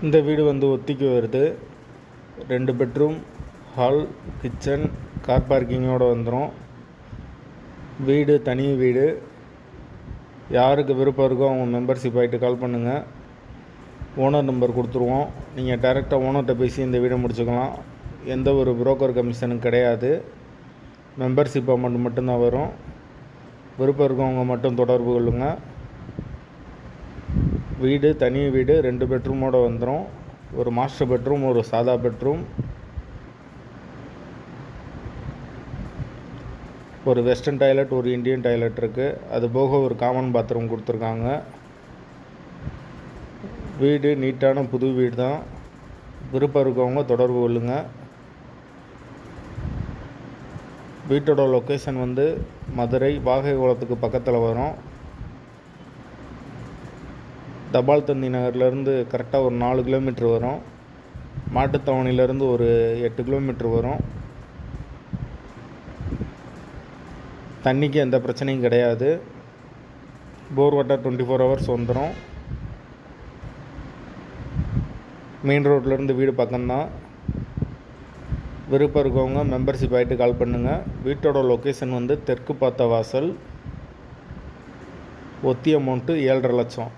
இந்த வீடு வந்து ஒத்திக்கு வருது. 2 பெட்ரூம், ஹால், கிச்சன், கார் பார்க்கிங்கோடு வந்துடும். வீடு தனி வீடு. யாருக்கு விருப்பம் இருக்கோ அவங்க மெம்பர்ஷிப் ஆகிட்டு கால் பண்ணுங்கள். ஓனர் நம்பர் கொடுத்துருவோம். நீங்கள் டைரெக்டாக ஓனர்கிட்ட பேசி இந்த வீடை முடிச்சுக்கலாம். எந்த ஒரு புரோக்கர் கமிஷனும் கிடையாது. மெம்பர்ஷிப் அமௌண்ட் மட்டும்தான் வரும். விருப்பம் இருக்கவங்க மட்டும் தொடர்பு கொள்ளுங்கள். வீடு தனி வீடு, 2 பெட்ரூமோடு வந்துடும். ஒரு மாஸ்டர் பெட்ரூம், ஒரு சாதா பெட்ரூம், ஒரு வெஸ்டர்ன் டாய்லெட், ஒரு இந்தியன் டாய்லெட் இருக்குது. அது போக ஒரு காமன் பாத்ரூம் கொடுத்துருக்காங்க. வீடு நீட்டான புது வீடு தான். விருப்பம் இருக்கவங்க தொடர்பு கொள்ளுங்கள். வீட்டோட லொக்கேஷன் வந்து மதுரை வாகைக்குளத்துக்கு பக்கத்தில் வரும். தபால் தந்தி நகர்லேருந்து கரெக்டாக ஒரு 4 கிலோமீட்ரு வரும். மாட்டுத்தாவணிலேருந்து ஒரு 8 கிலோமீட்ரு வரும். தண்ணிக்கு எந்த பிரச்சனையும் கிடையாது. போர் வாட்டர் 24 ஹவர்ஸ் வந்துடும். மெயின் ரோட்லேருந்து வீடு பக்கம்தான். விருப்பம் இருக்கவங்க மெம்பர்ஷிப் ஆகிட்டு கால் பண்ணுங்கள். வீட்டோட லொக்கேஷன் வந்து தெற்கு பார்த்த வாசல். ஒத்தி அமௌண்ட்டு 7.5 லட்சம்.